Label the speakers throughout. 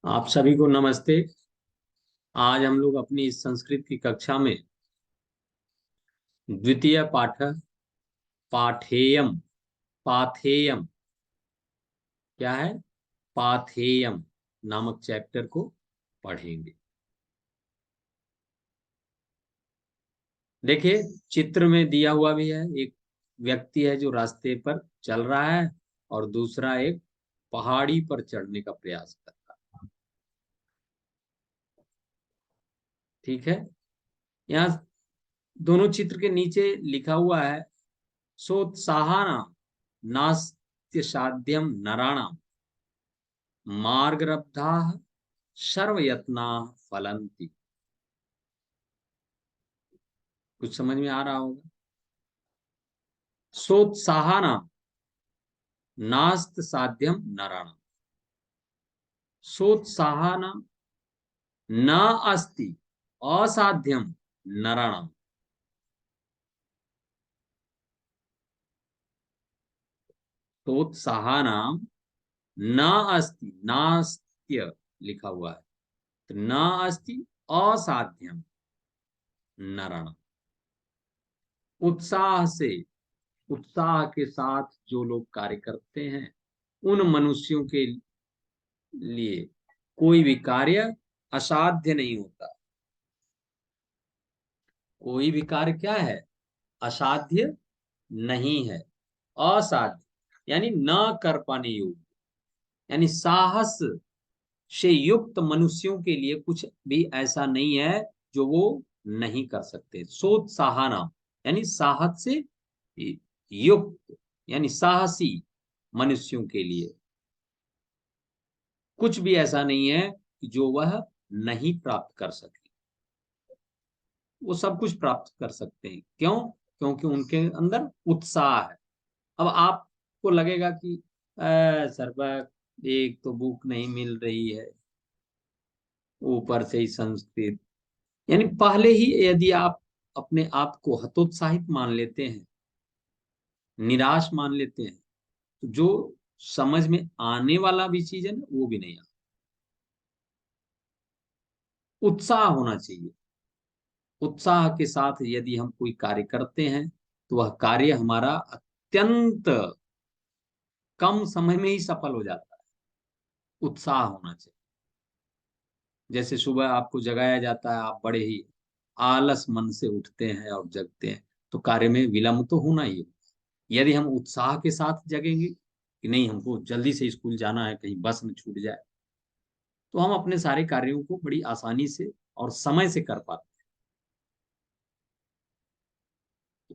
Speaker 1: आप सभी को नमस्ते। आज हम लोग अपनी इस संस्कृत की कक्षा में द्वितीय पाठ पाठेयम पाथेयम क्या है पाथेयम नामक चैप्टर को पढ़ेंगे। देखिए, चित्र में दिया हुआ भी है, एक व्यक्ति है जो रास्ते पर चल रहा है और दूसरा एक पहाड़ी पर चढ़ने का प्रयास कर रहा है। ठीक है। यहाँ दोनों चित्र के नीचे लिखा हुआ है सोत्साहना नास्त्य साध्यम नराणाम मार्गरब्धाः सर्वयत्नाः फलन्ति। कुछ समझ में आ रहा होगा। सोत्साहना नास्त साध्यम नराणाम। सोत्साहना न अस्ति असाध्यम नराणाम। सोत्साहना न अस्ति नास्त्य लिखा हुआ है, तो न अस्ति असाध्यम नराणाम। उत्साह से, उत्साह के साथ जो लोग कार्य करते हैं उन मनुष्यों के लिए कोई भी कार्य असाध्य नहीं होता। कोई भी कार्य क्या है, असाध्य नहीं है। असाध्य यानी न कर पाने योग्य, यानी साहस से युक्त मनुष्यों के लिए कुछ भी ऐसा नहीं है जो वो नहीं कर सकते। सोत्साहना यानी साहस से युक्त, यानी साहसी मनुष्यों के लिए कुछ भी ऐसा नहीं है कि जो वह नहीं प्राप्त कर सके। वो सब कुछ प्राप्त कर सकते हैं। क्यों? क्योंकि उनके अंदर उत्साह है। अब आपको लगेगा कि सर पर एक तो बुक नहीं मिल रही है, ऊपर से ही संस्कृत, यानी पहले ही यदि आप अपने आप को हतोत्साहित मान लेते हैं, निराश मान लेते हैं, तो जो समझ में आने वाला भी चीज है ना वो भी नहीं आता। उत्साह होना चाहिए। उत्साह के साथ यदि हम कोई कार्य करते हैं तो वह कार्य हमारा अत्यंत कम समय में ही सफल हो जाता है। उत्साह होना चाहिए। जैसे सुबह आपको जगाया जाता है, आप बड़े ही आलस मन से उठते हैं और जगते हैं, तो कार्य में विलंब तो होना ही है। यदि हम उत्साह के साथ जगेंगे कि नहीं हमको जल्दी से स्कूल जाना है, कहीं बस न छूट जाए, तो हम अपने सारे कार्यों को बड़ी आसानी से और समय से कर पाते हैं।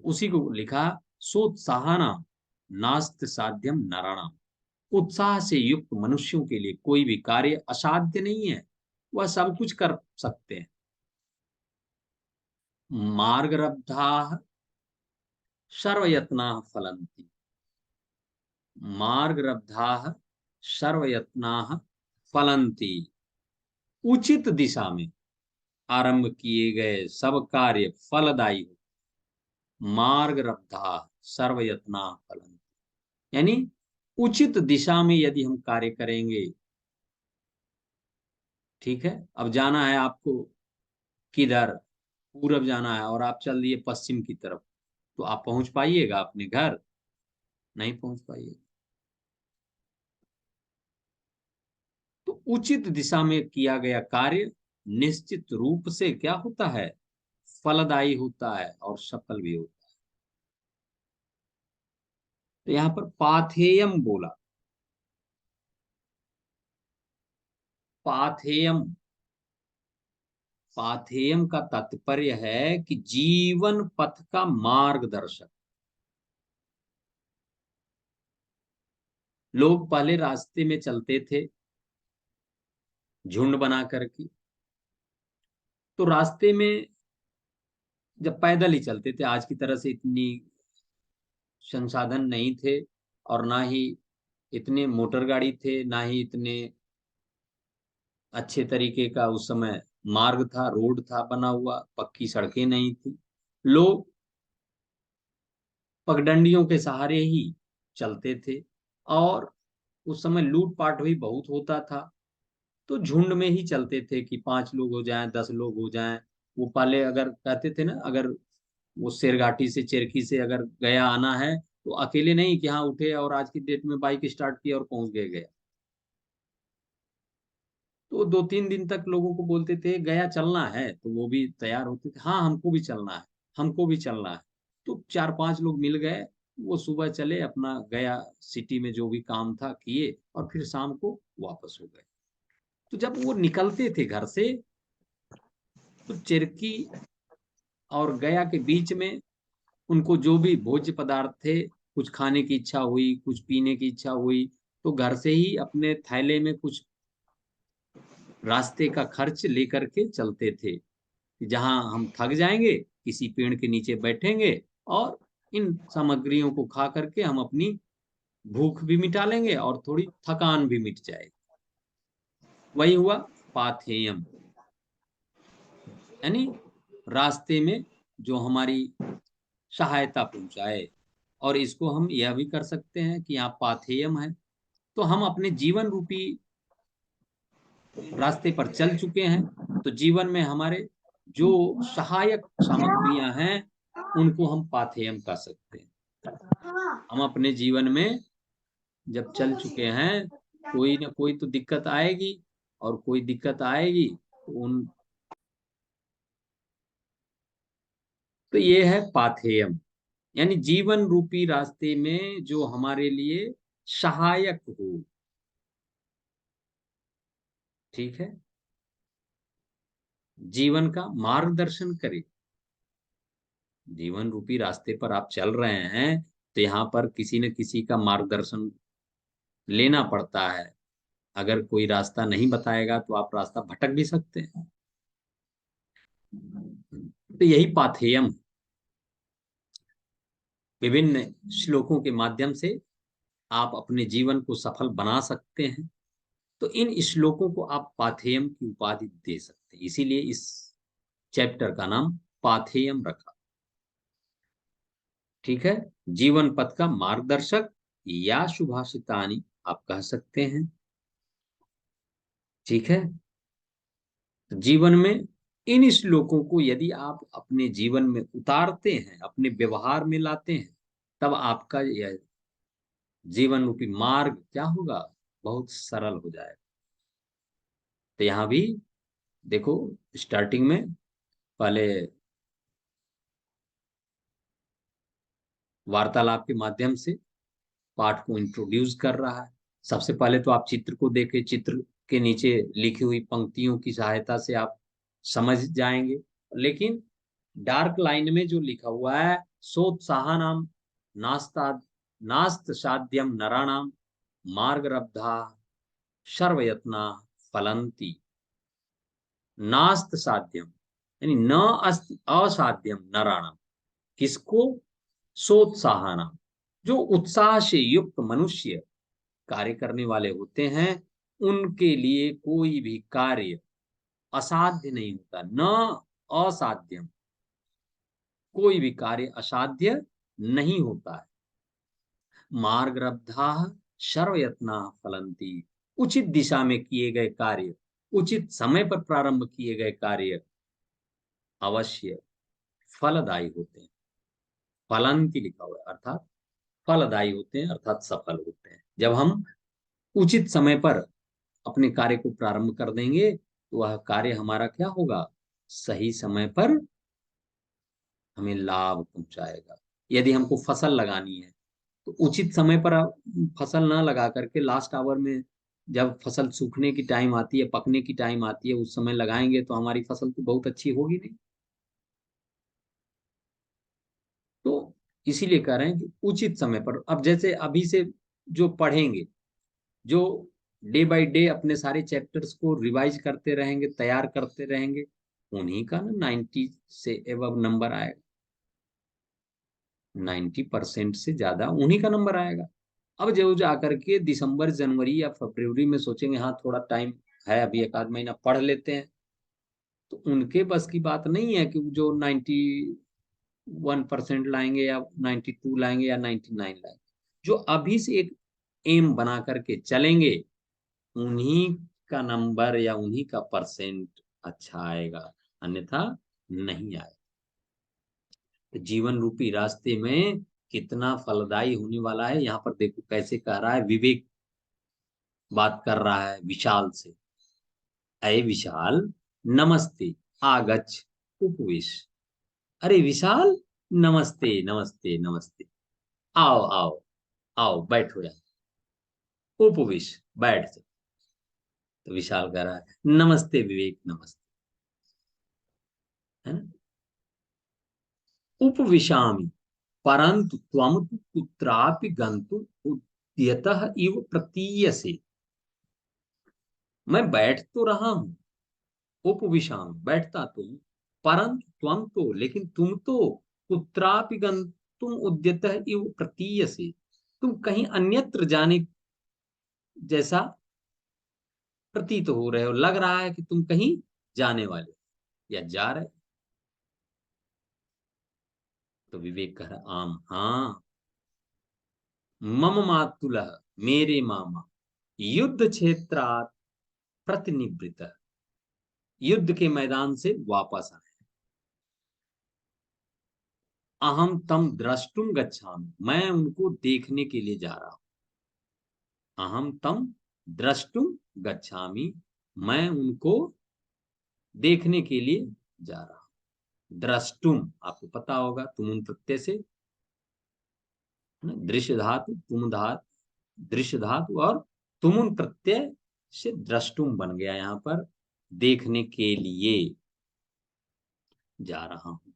Speaker 1: उसी को लिखा सोत्साहना नास्त साध्यम नराणाम। उत्साह से युक्त मनुष्यों के लिए कोई भी कार्य असाध्य नहीं है, वह सब कुछ कर सकते हैं। मार्गरब्धाः सर्वयत्नाः फलन्ति। मार्गरब्धाः सर्वयत्नाः फलन्ति। उचित दिशा में आरंभ किए गए सब कार्य फलदायी हो। मार्गरब्धाः सर्वयत्नाः फलन्ति, यानी उचित दिशा में यदि हम कार्य करेंगे। ठीक है। अब जाना है आपको किधर, पूरब जाना है और आप चल दिए पश्चिम की तरफ, तो आप पहुंच पाइएगा अपने घर? नहीं पहुंच पाइएगा। तो उचित दिशा में किया गया कार्य निश्चित रूप से क्या होता है, फलदायी होता है और सफल भी होता है। तो यहां पर पाथेयम बोला। पाथेयम, पाथेयम का तात्पर्य है कि जीवन पथ का मार्गदर्शक। लोग पहले रास्ते में चलते थे झुंड बना करके, तो रास्ते में जब पैदल ही चलते थे, आज की तरह से इतनी संसाधन नहीं थे, और ना ही इतने मोटर गाड़ी थे, ना ही इतने अच्छे तरीके का उस समय मार्ग था, रोड था बना हुआ, पक्की सड़कें नहीं थी। लोग पगडंडियों के सहारे ही चलते थे, और उस समय लूटपाट भी बहुत होता था। तो झुंड में ही चलते थे कि 5 लोग हो जाएं, 10 लोग हो जाएं। वो पहले अगर कहते थे ना, अगर वो शेरघाटी से चेरकी से अगर गया आना है तो अकेले नहीं कि हाँ उठे और आज की डेट में बाइक स्टार्ट किया और पहुंच गए गया। तो 2-3 दिन तक लोगों को बोलते थे गया चलना है, तो वो भी तैयार होते थे, हाँ हमको भी चलना है, हमको भी चलना है। तो 4-5 लोग मिल गए, वो सुबह चले अपना गया सिटी में जो भी काम था किए और फिर शाम को वापस हो गए। तो जब वो निकलते थे घर से तो चिरकी और गया के बीच में उनको जो भी भोज्य पदार्थ थे, कुछ खाने की इच्छा हुई, कुछ पीने की इच्छा हुई, तो घर से ही अपने थैले में कुछ रास्ते का खर्च लेकर के चलते थे कि जहां हम थक जाएंगे किसी पेड़ के नीचे बैठेंगे और इन सामग्रियों को खा करके हम अपनी भूख भी मिटा लेंगे और थोड़ी थकान भी मिट जाएगी। वही हुआ पाथेयम, यानी रास्ते में जो हमारी सहायता पहुंचाए। और इसको हम यह भी कर सकते हैं कि यहाँ पाथेयम है, तो हम अपने जीवन रूपी रास्ते पर चल चुके हैं, तो जीवन में हमारे जो सहायक सामग्रियां हैं उनको हम पाथेयम कह सकते हैं। हम अपने जीवन में जब चल चुके हैं, कोई ना कोई तो दिक्कत आएगी, और कोई दिक्कत आएगी तो उन तो ये है पाथेयम, यानी जीवन रूपी रास्ते में जो हमारे लिए सहायक हो। ठीक है, जीवन का मार्गदर्शन करे। जीवन रूपी रास्ते पर आप चल रहे हैं तो यहाँ पर किसी न किसी का मार्गदर्शन लेना पड़ता है। अगर कोई रास्ता नहीं बताएगा तो आप रास्ता भटक भी सकते हैं। तो यही पाथेयम विभिन्न श्लोकों के माध्यम से आप अपने जीवन को सफल बना सकते हैं। तो इन श्लोकों को आप पाथेयम की उपाधि दे सकते हैं, इसीलिए इस चैप्टर का नाम पाथेयम रखा। ठीक है, जीवन पथ का मार्गदर्शक या शुभाषितानी आप कह सकते हैं। ठीक है, तो जीवन में इन श्लोकों को यदि आप अपने जीवन में उतारते हैं, अपने व्यवहार में लाते हैं, तब आपका यह जीवन रूपी मार्ग क्या होगा, बहुत सरल हो जाएगा। तो यहां भी देखो, स्टार्टिंग में पहले वार्तालाप के माध्यम से पाठ को इंट्रोड्यूस कर रहा है। सबसे पहले तो आप चित्र को देखें, चित्र के नीचे लिखी हुई पंक्तियों की सहायता से आप समझ जाएंगे। लेकिन डार्क लाइन में जो लिखा हुआ है, सोत्साहनाम नास्ता नास्त साध्यम नराणाम मार्गरब्धा सर्वयत्ना फलंती। नास्त साध्यम यानी न अस्ति असाध्यम नराणाम, किसको, सोत्साहनाम, जो उत्साह से युक्त मनुष्य कार्य करने वाले होते हैं, उनके लिए कोई भी कार्य असाध्य नहीं होता। न असाध्यम, कोई भी कार्य असाध्य नहीं होता है। मार्गरब्धा सर्वयत्ना फलंती, उचित दिशा में किए गए कार्य, उचित समय पर प्रारंभ किए गए कार्य अवश्य फलदायी होते हैं। फलंती लिखा हुआ है, अर्थात फलदायी होते हैं, अर्थात सफल होते हैं। जब हम उचित समय पर अपने कार्य को प्रारंभ कर देंगे तो वह कार्य हमारा क्या होगा, सही समय पर हमें लाभ पहुंचाएगा। यदि हमको फसल लगानी है तो उचित समय पर आप फसल ना लगा करके लास्ट आवर में, जब फसल सूखने की टाइम आती है, पकने की टाइम आती है, उस समय लगाएंगे तो हमारी फसल तो बहुत अच्छी होगी नहीं। तो इसीलिए कह रहे हैं कि उचित समय पर, अब जैसे अभी से जो पढ़ेंगे, जो डे बाय डे अपने सारे चैप्टर्स को रिवाइज करते रहेंगे, तैयार करते रहेंगे, उन्हीं का ना 90 से एवब नंबर आएगा। 90% से ज्यादा उन्हीं का नंबर आएगा। अब जो जा करके दिसंबर जनवरी या फरवरी में सोचेंगे हाँ थोड़ा टाइम है, अभी एक आध महीना पढ़ लेते हैं, तो उनके बस की बात नहीं है कि जो 91% लाएंगे या 92 लाएंगे या 99 लाएंगे। जो अभी से एक एम बना करके चलेंगे, उन्हीं का नंबर या उन्हीं का परसेंट अच्छा आएगा, अन्यथा नहीं आएगा। तो जीवन रूपी रास्ते में कितना फलदायी होने वाला है, यहाँ पर देखो कैसे कह रहा है। विवेक बात कर रहा है विशाल से। अय विशाल, नमस्ते, आगच्छ, उपवेश। अरे विशाल, नमस्ते नमस्ते नमस्ते, आओ आओ, आओ बैठो यार, उपवेश, बैठ जाओ। तो विशाल कह रहा है नमस्ते विवेक, नमस्ते, है ना। उपविशामि परंतु त्वम तु कुत्रापि गंतुम उद्यतः इव प्रतीयसे। मैं बैठ तो रहा हूं, उपविशाम बैठता तो, परंतु त्वम तो, लेकिन तुम तो, कुत्रापि गंतुम उद्यतः इव प्रतीयसे, तुम कहीं अन्यत्र जाने जैसा प्रतीत हो रहे हो, लग रहा है कि तुम कहीं जाने वाले या जा रहे। तो विवेक कह रहा आम, हाँ। मम मातुलः, मेरे मामा, युद्ध क्षेत्रात् प्रतिनिवृत्त, युद्ध के मैदान से वापस आए। अहम तम द्रष्टुम गच्छामि, मैं उनको देखने के लिए जा रहा हूं। अहम तम द्रष्टुम गच्छामि, मैं उनको देखने के लिए जा रहा हूं। द्रष्टुम आपको पता होगा, तुम प्रत्यय से, दृश्य धातु, तुम धातु, दृश्य धातु और तुमुन प्रत्यय से द्रष्टुम बन गया, यहां पर देखने के लिए जा रहा हूं।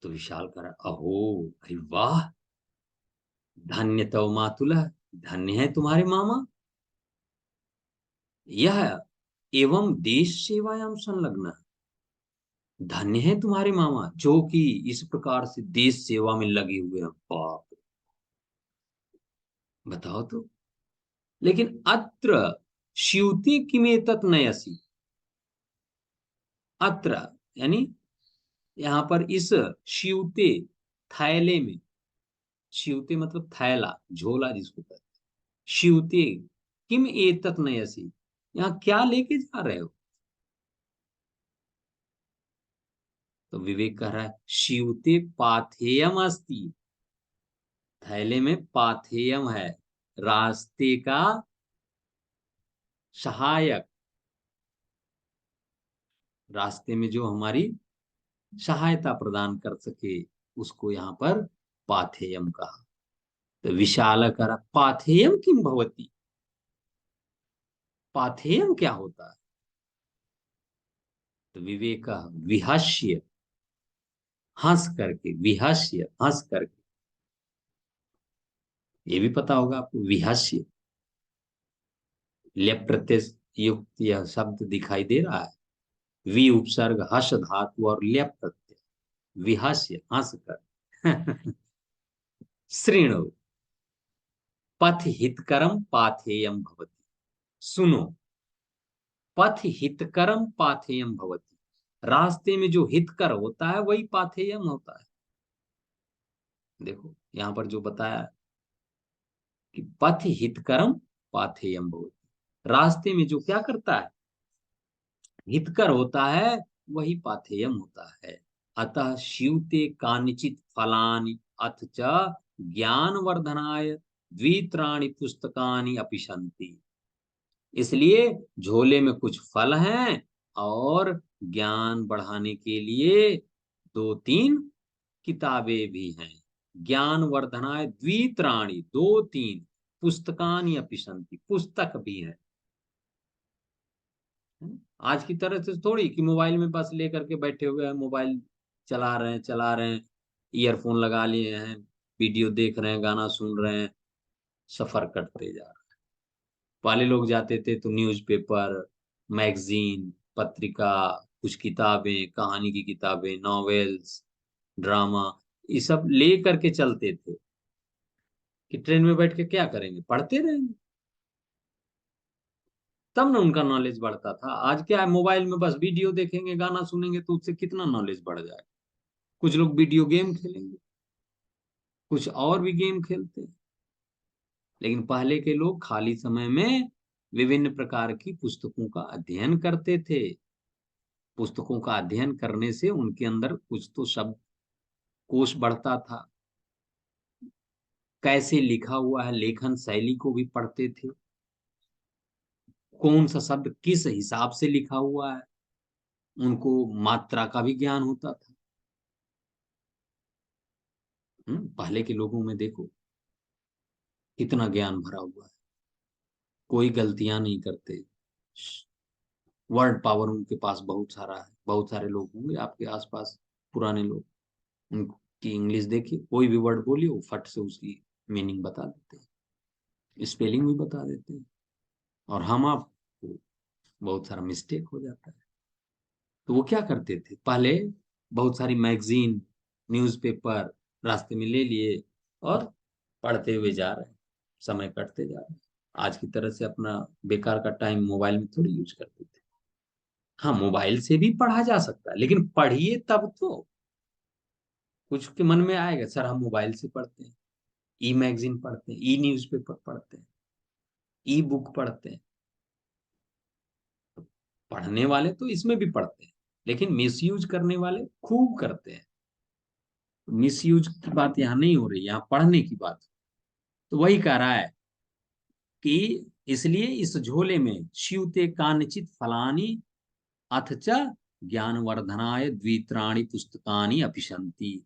Speaker 1: तो विशाल कर अहो, अरे वाह, धन्य तव मातुलः, धन्य है तुम्हारे मामा, यह एवं देश सेवायाम संलग्न, धन्य है तुम्हारे मामा जो कि इस प्रकार से देश सेवा में लगे हुए हैं। बाप, बताओ तो। लेकिन अत्र श्यूते किमेतत नयसी, अत्र यानी यहां पर इस श्यूते, थैले में, श्यूते मतलब थैला, झोला जिसको कहते हैं, श्यूते किम एतत नयसी, यहाँ क्या लेके जा रहे हो। तो विवेक कह रहा है श्यूते पाथेयम अस्ति, थैले में पाथेयम है, रास्ते का सहायक, रास्ते में जो हमारी सहायता प्रदान कर सके, उसको यहाँ पर पाथेयम कहा। तो विशाल कर पाथेयम किम भवती, पाथेयम क्या होता है। तो विवेक विहास्य, हंस करके, विहास्य हंस करके, ये भी पता होगा आपको, विहास्य, लेप प्रत्यय युक्त यह शब्द दिखाई दे रहा है। वि उपसर्ग हस धातु और लेप प्रत्यय, विहास्य हंस कर। श्रीणु पथ हितकरम पाथेयम भवति, सुनो, पथ हितकरम पाथेयम भवति, रास्ते में जो हितकर होता है वही पाथेयम होता है। देखो यहां पर जो बताया कि पथ हितकरम पाथेयम भवति, रास्ते में जो क्या करता है, हितकर होता है, वही पाथेयम होता है। अतः शिवते कानिचित फलानि अथ च ज्ञान वर्धनाय द्वित्राणि पुस्तकानि अपि सन्ति, इसलिए झोले में कुछ फल हैं और ज्ञान बढ़ाने के लिए दो तीन किताबें भी हैं। ज्ञान वर्धनाय द्वित्राणि, दो तीन, पुस्तकानि अपि सन्ति, पुस्तक भी है। आज की तरह से थोड़ी कि मोबाइल में बस लेकर के बैठे हुए हैं, मोबाइल चला रहे हैं, ईयरफोन लगा लिए हैं, वीडियो देख रहे हैं, गाना सुन रहे हैं, सफर करते जा रहे हैं। पहले लोग जाते थे तो न्यूज़पेपर, मैगजीन, पत्रिका, कुछ किताबें, कहानी की किताबें, नॉवेल्स, ड्रामा, ये सब ले करके चलते थे कि ट्रेन में बैठ के क्या करेंगे, पढ़ते रहेंगे, तब ना उनका नॉलेज बढ़ता था। आज क्या है, मोबाइल में बस वीडियो देखेंगे, गाना सुनेंगे, तो उससे कितना नॉलेज बढ़ जाए। कुछ लोग वीडियो गेम खेलेंगे, कुछ और भी गेम खेलते हैं। लेकिन पहले के लोग खाली समय में विभिन्न प्रकार की पुस्तकों का अध्ययन करते थे। पुस्तकों का अध्ययन करने से उनके अंदर कुछ तो शब्द कोश बढ़ता था, कैसे लिखा हुआ है लेखन शैली को भी पढ़ते थे, कौन सा शब्द किस हिसाब से लिखा हुआ है, उनको मात्रा का भी ज्ञान होता था। पहले के लोगों में देखो कितना ज्ञान भरा हुआ है, कोई गलतियां नहीं करते, वर्ड पावर उनके पास बहुत सारा है। बहुत सारे लोग होंगे आपके आसपास पुराने लोग, उनकी इंग्लिश देखिए, कोई भी वर्ड बोलिए वो फट से उसकी मीनिंग बता देते हैं, स्पेलिंग भी बता देते हैं। और हम आपको बहुत सारा मिस्टेक हो जाता है। तो वो क्या करते थे पहले, बहुत सारी मैगजीन, न्यूज़पेपर रास्ते में ले लिए और पढ़ते हुए जा रहे हैं, समय कटते जा रहे हैं। आज की तरह से अपना बेकार का टाइम मोबाइल में थोड़ी यूज करते थे। हाँ, मोबाइल से भी पढ़ा जा सकता है, लेकिन पढ़िए तब तो कुछ के मन में आएगा, सर हम मोबाइल से पढ़ते हैं, ई मैगजीन पढ़ते हैं, ई न्यूज़पेपर पढ़ते हैं, ई बुक पढ़ते हैं। पढ़ने वाले तो इसमें भी पढ़ते हैं, लेकिन मिसयूज करने वाले खूब करते हैं। मिसयूज की बात यहाँ नहीं हो रही, यहाँ पढ़ने की बात। तो वही कह रहा है कि इसलिए इस झोले में च्युते कानिचित फलानी अथ च ज्ञानवर्धनाय द्वित्राणि पुस्तकानि अपिशन्ति।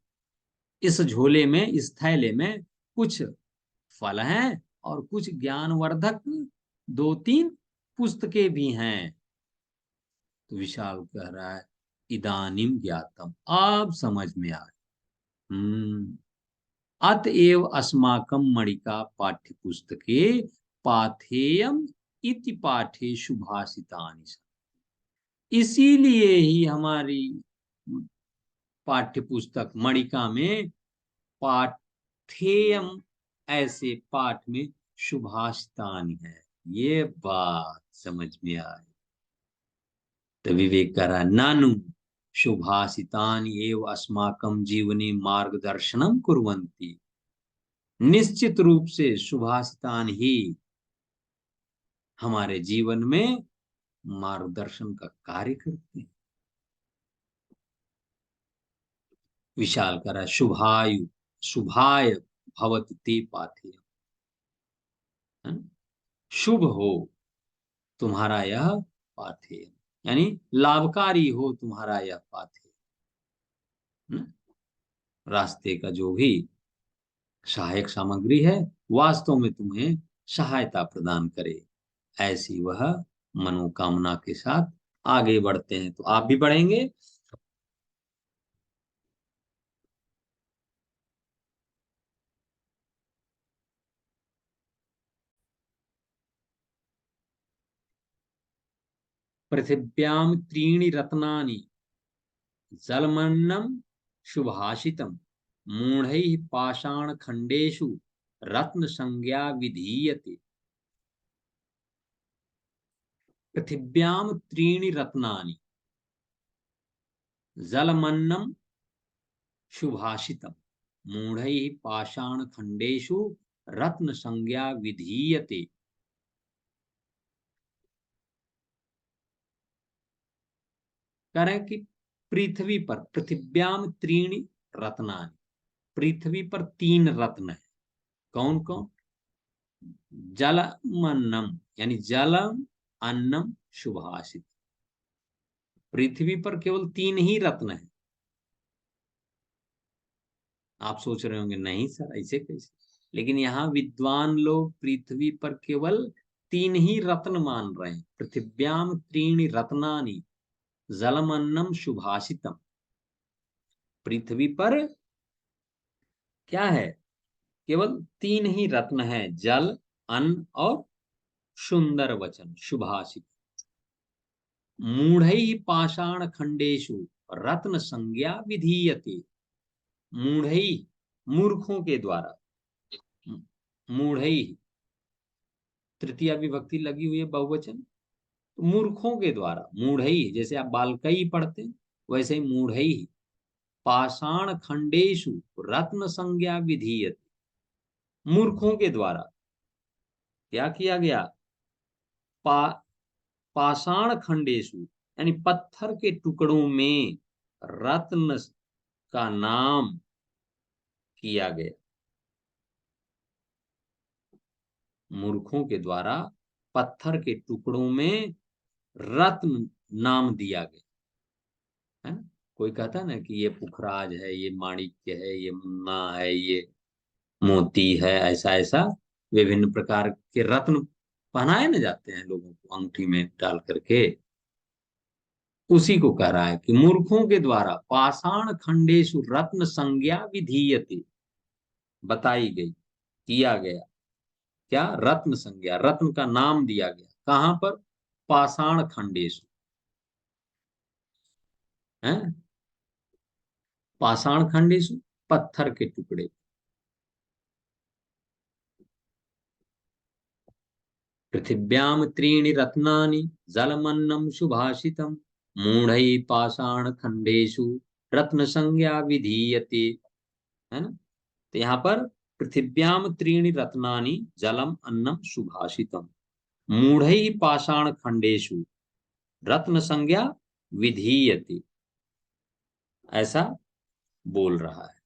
Speaker 1: इस झोले में, इस थैले में कुछ फल हैं और कुछ ज्ञानवर्धक दो तीन पुस्तकें भी हैं। तो विशाल कह रहा है इदानीम ज्ञातम, अब समझ में आया। अतएव अस्माकं मणिका पाठ्य पुस्तके पाथेयम इति पाठे सुभाषितानि सन्ति। इसीलिए ही हमारी पाठ्य पुस्तक मणिका में पाठेयम ऐसे पाठ में सुभाषितानि है। ये बात समझ में आई। तो विवेक करा नानु सुभाषितानि एव अस्माकं जीवने मार्गदर्शनम कुर्वन्ति। निश्चित रूप से सुभाषितान ही हमारे जीवन में मार्गदर्शन का कार्य करते हैं। विशाल करा शुभायु शुभाय भवत ते पाथे, शुभ हो तुम्हारा यह पाथे, यानी लाभकारी हो तुम्हारा यह पाथे। रास्ते का जो भी सहायक सामग्री है वास्तव में तुम्हें सहायता प्रदान करे, ऐसी वह मनोकामना के साथ आगे बढ़ते हैं। तो आप भी बढ़ेंगे। पृथिव्याम त्रीणि रत्नानि जलमन्नं सुभाषितम् मूढ़ैः पाषाणखण्डेषु रत्न संज्ञा विधीयते। पृथिव्याम त्रीणि रत्नानि जलमन्नं सुभाषितम् मूढ़ैः पाषाणखण्डेषु रत्न संज्ञा विधीयते। कह रहे हैं कि पृथ्वी पर पृथिव्याम त्रीणि रत्नानि, पृथ्वी पर तीन रत्न है। कौन कौन? जलमन्नम यानी जलम अन्नम सुभाषित। पृथ्वी पर केवल तीन ही रत्न है। आप सोच रहे होंगे नहीं सर ऐसे कैसे, लेकिन यहाँ विद्वान लोग पृथ्वी पर केवल तीन ही रत्न मान रहे हैं। पृथिव्याम त्रीणि रत्नानि जलमन्नम सुभाषितम। पृथ्वी पर क्या है? केवल तीन ही रत्न है, जल, अन्न और सुंदर वचन, सुभाषित। मूढ़ै पाषाण खंडेशु रत्न संज्ञा विधीयते। मूढ़ै मूर्खों के द्वारा, मूढ़ै तृतीया विभक्ति लगी हुई है, बहुवचन। तो मूर्खों के द्वारा, मूढ़ै जैसे आप बालकई पढ़ते हैं वैसे ही मूढ़ै पाषाण खंडेशु रत्न संज्ञा विधीयते। मूर्खों के द्वारा क्या किया गया? पा, पाषाण खंडेशु यानी पत्थर के टुकड़ों में रत्न का नाम किया गया। मूर्खों के द्वारा पत्थर के टुकड़ों में रत्न नाम दिया गया है ना। कोई कहता ना कि ये पुखराज है, ये माणिक्य है, ये मुन्ना है, ये मोती है, ऐसा ऐसा विभिन्न प्रकार के रत्न पहनाए ना जाते हैं लोगों को अंगूठी में डाल करके। उसी को कह रहा है कि मूर्खों के द्वारा पाषाण खंडेशु रत्न संज्ञा विधीयते, बताई गई, किया गया। क्या? रत्न संज्ञा, रत्न का नाम दिया गया। कहां पर? पाषाण खंडेशु है, पाषाण खंडेशु पत्थर के टुकड़े। पृथिव्याम त्रीणि रत्नानि जलमन्नं सुभाषितम् मूढ़ै पाषाण खंडेशु रत्न संज्ञा विधीयते, है ना। तो यहाँ पर पृथिव्याम त्रीणि रत्नानि जलम अन्नम सुभाषितम मूढ़ै पाषाण खंडेशु रत्न संज्ञा विधीयते, ऐसा बोल रहा है।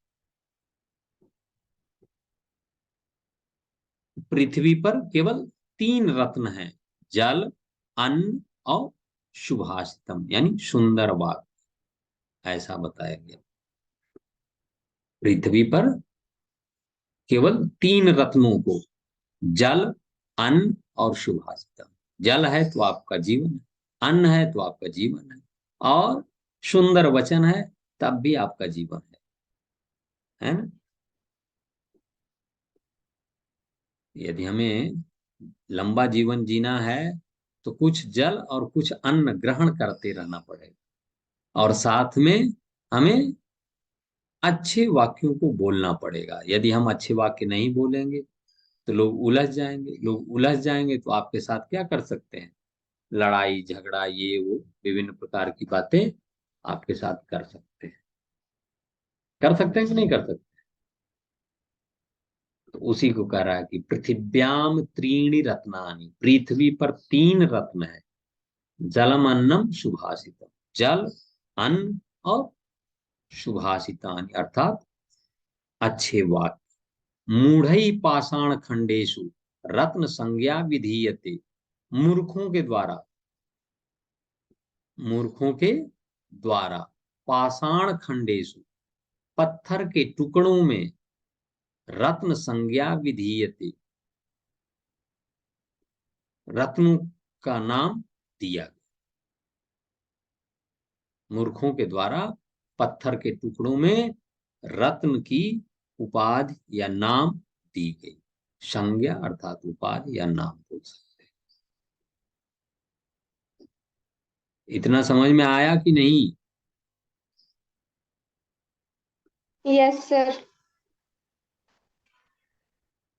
Speaker 1: पृथ्वी पर केवल तीन रत्न हैं, जल, अन्न और सुभाषितम यानी सुंदर बाग, ऐसा बताया गया। पृथ्वी पर केवल तीन रत्नों को, जल, अन्न और सुभाषितम। जल है तो आपका जीवन है, अन्न है तो आपका जीवन है, और सुंदर वचन है तब भी आपका जीवन है ना। यदि हमें लंबा जीवन जीना है तो कुछ जल और कुछ अन्न ग्रहण करते रहना पड़ेगा, और साथ में हमें अच्छे वाक्यों को बोलना पड़ेगा। यदि हम अच्छे वाक्य नहीं बोलेंगे तो लोग उलझ जाएंगे, लोग उलझ जाएंगे तो आपके साथ क्या कर सकते हैं? लड़ाई झगड़ा ये वो विभिन्न प्रकार की बातें आपके साथ कर सकते हैं। कर सकते हैं कि नहीं कर सकते? तो उसी को कह रहा है कि पृथिव्याम त्रीणि रत्नानि, पृथ्वी पर तीन रत्न है, जलम अन्नम सुभाषितम, जल, अन्न और सुभाषितानि अर्थात अच्छे वाक्य। मूढ़ई पाषाण खंडेशु रत्न संज्ञा विधीयते, मूर्खों के द्वारा, मूर्खों के द्वारा पाषाण खंडेशु पत्थर के टुकड़ों में रत्न संज्ञा विधीयते, रत्नों का नाम दिया गया। मूर्खों के द्वारा पत्थर के टुकड़ों में रत्न की उपाधि या नाम दी गई। संज्ञा अर्थात उपाधि या नाम बोल सकते हैं। इतना समझ में आया कि नहीं?
Speaker 2: Yes sir.